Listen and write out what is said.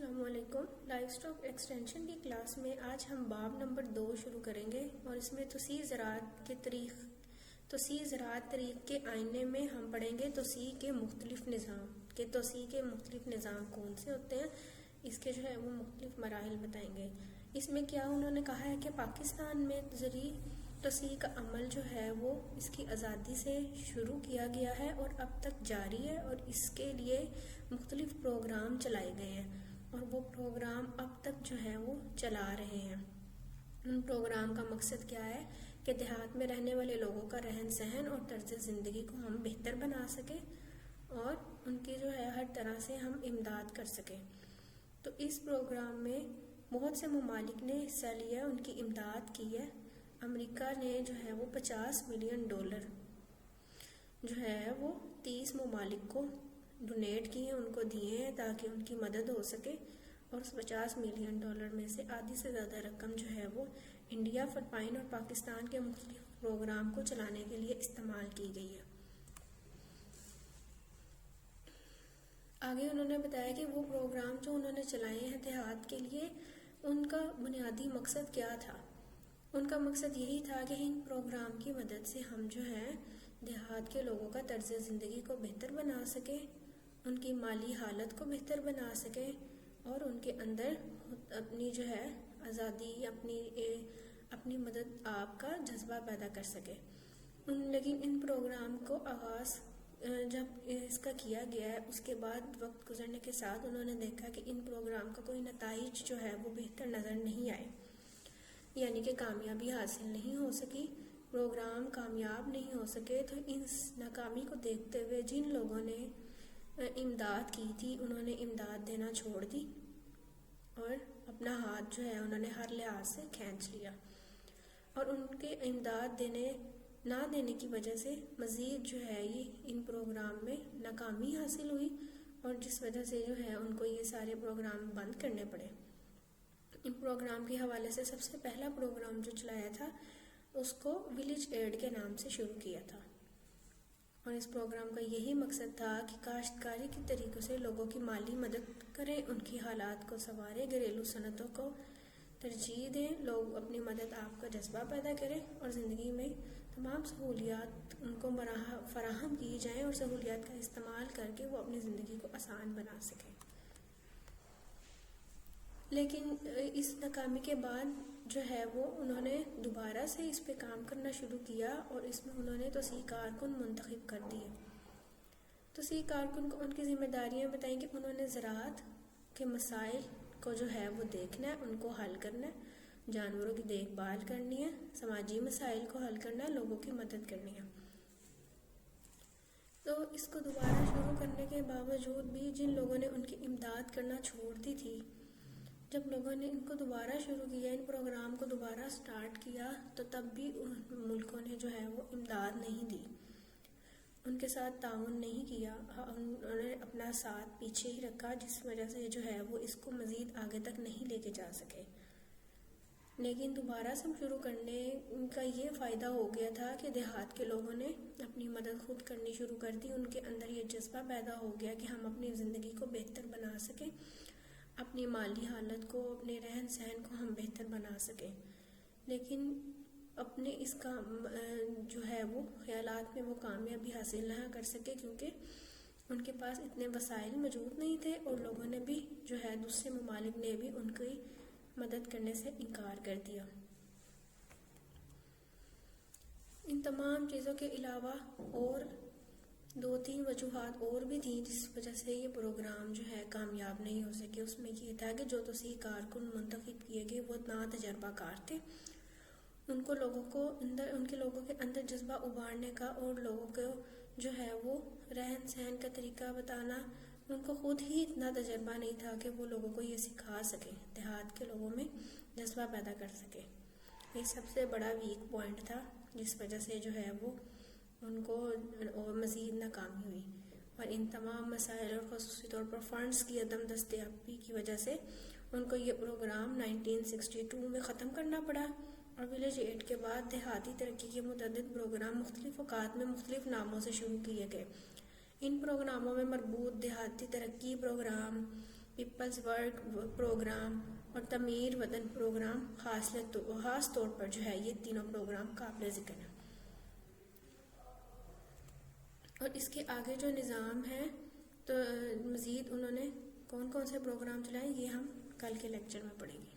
السلام علیکم۔ Life stock extension کی کلاس میں آج ہم باب نمبر 2 شروع کریں گے اور اس میں توسیع زراعت طریق کے آئینے میں ہم پڑھیں گے توسیع کے مختلف نظام کون سے ہوتے ہیں، اس کے وہ مختلف مراحل بتائیں گے۔ اس میں کیا انہوں نے کہا ہے کہ پاکستان میں زرعی توسیع کا عمل وہ اس کی آزادی سے شروع کیا گیا ہے اور اب تک جاری ہے، اور اس کے لیے مختلف پروگرام چلائے گئے ہیں اور وہ پروگرام اب تک وہ چلا رہے ہیں۔ ان پروگرام کا مقصد کیا ہے کہ دیہات میں رہنے والے لوگوں کا رہن سہن اور طرز زندگی کو ہم بہتر بنا سکیں اور ان کی ہر طرح سے ہم امداد کر سکیں۔ تو اس پروگرام میں بہت سے ممالک نے حصہ لیا، ان کی امداد کی ہے۔ امریکہ نے وہ $50 ملین وہ 30 ممالک کو ڈونیٹ کیے، ان کو دیے ہیں تاکہ ان کی مدد ہو سکے، اور اس $50 ملین میں سے آدھی سے زیادہ رقم وہ انڈیا، فلپائن اور پاکستان کے مختلف پروگرام کو چلانے کے لیے استعمال کی گئی ہے۔ آگے انہوں نے بتایا کہ وہ پروگرام جو انہوں نے چلائے ہیں دیہات کے لیے، ان کا بنیادی مقصد کیا تھا۔ ان کا مقصد یہی تھا کہ ان پروگرام کی مدد سے ہم دیہات کے لوگوں کا طرز زندگی کو بہتر بنا سکیں، ان کی مالی حالت کو بہتر بنا سکیں اور ان کے اندر اپنی آزادی، اپنی مدد آپ کا جذبہ پیدا کر سکے۔ لیکن ان پروگرام کو آغاز جب اس کا کیا گیا ہے، اس کے بعد وقت گزرنے کے ساتھ انہوں نے دیکھا کہ ان پروگرام کا کوئی نتائج وہ بہتر نظر نہیں آئے، یعنی کہ کامیابی حاصل نہیں ہو سکی، پروگرام کامیاب نہیں ہو سکے۔ تو اس ناکامی کو دیکھتے ہوئے جن لوگوں نے امداد کی تھی، انہوں نے امداد دینا چھوڑ دی اور اپنا ہاتھ انہوں نے ہر لحاظ سے کھینچ لیا، اور ان کے امداد نہ دینے کی وجہ سے مزید یہ ان پروگرام میں ناکامی حاصل ہوئی، اور جس وجہ سے ان کو یہ سارے پروگرام بند کرنے پڑے۔ ان پروگرام کے حوالے سے سب سے پہلا پروگرام جو چلایا تھا اس کو ولیج ایڈ کے نام سے شروع کیا تھا، اور اس پروگرام کا یہی مقصد تھا کہ کاشتکاری کے طریقوں سے لوگوں کی مالی مدد کریں، ان کی حالات کو سنواریں، گھریلو صنعتوں کو ترجیح دیں، لوگ اپنی مدد آپ کا جذبہ پیدا کریں اور زندگی میں تمام سہولیات ان کو فراہم کی جائیں، اور سہولیات کا استعمال کر کے وہ اپنی زندگی کو آسان بنا سکیں۔ لیکن اس ناکامی کے بعد وہ انہوں نے دوبارہ سے اس پہ کام کرنا شروع کیا، اور اس میں انہوں نے توسیع کارکن منتخب کر دیے۔ توسیع کارکن کو ان کی ذمہ داریاں بتائیں کہ انہوں نے زراعت کے مسائل کو وہ دیکھنا ہے، ان کو حل کرنا ہے، جانوروں کی دیکھ بھال کرنی ہے، سماجی مسائل کو حل کرنا ہے، لوگوں کی مدد کرنی ہے۔ تو اس کو دوبارہ شروع کرنے کے باوجود بھی جن لوگوں نے ان کی امداد کرنا چھوڑ دی تھی، جب لوگوں نے ان کو دوبارہ شروع کیا، ان پروگرام کو دوبارہ سٹارٹ کیا، تو تب بھی ان ملکوں نے وہ امداد نہیں دی، ان کے ساتھ تعاون نہیں کیا، انہوں نے اپنا ساتھ پیچھے ہی رکھا، جس وجہ سے وہ اس کو مزید آگے تک نہیں لے کے جا سکے۔ لیکن دوبارہ سے شروع کرنے کا یہ فائدہ ہو گیا تھا کہ دیہات کے لوگوں نے اپنی مدد خود کرنی شروع کر دی، ان کے اندر یہ جذبہ پیدا ہو گیا کہ ہم اپنی زندگی کو بہتر بنا سکیں، اپنی مالی حالت کو، اپنے رہن سہن کو ہم بہتر بنا سکیں۔ لیکن اپنے اس کا وہ خیالات میں وہ کامیابی حاصل نہ کر سکے، کیونکہ ان کے پاس اتنے وسائل موجود نہیں تھے، اور لوگوں نے بھی دوسرے ممالک نے بھی ان کی مدد کرنے سے انکار کر دیا۔ ان تمام چیزوں کے علاوہ اور 2-3 وجوہات اور بھی تھیں جس وجہ سے یہ پروگرام کامیاب نہیں ہو سکے۔ اس میں یہ تھا کہ جو توسیع کارکن منتخب کیے گئے وہ نا تجربہ کار تھے، ان کے لوگوں کے اندر جذبہ ابھارنے کا اور لوگوں کو وہ رہن سہن کا طریقہ بتانا، ان کو خود ہی اتنا تجربہ نہیں تھا کہ وہ لوگوں کو یہ سکھا سکیں، دیہات کے لوگوں میں جذبہ پیدا کر سکے۔ یہ سب سے بڑا ویک پوائنٹ تھا جس وجہ سے وہ ان کو اور مزید ناکامی ہوئی، اور ان تمام مسائل اور خصوصی طور پر فنڈز کی عدم دستیابی کی وجہ سے ان کو یہ پروگرام 1962 میں ختم کرنا پڑا، اور ولیج ایڈ کے بعد دیہاتی ترقی کے متعدد پروگرام مختلف اوقات میں مختلف ناموں سے شروع کیے گئے۔ ان پروگراموں میں مربوط دیہاتی ترقی پروگرام، پیپلز ورک پروگرام اور تعمیر وطن پروگرام خاص طور پر جو ہے یہ تینوں پروگرام قابل ذکر ہیں. اور اس کے آگے جو نظام ہے تو مزید انہوں نے کون کون سے پروگرام چلائے یہ ہم کل کے لیکچر میں پڑھیں گے.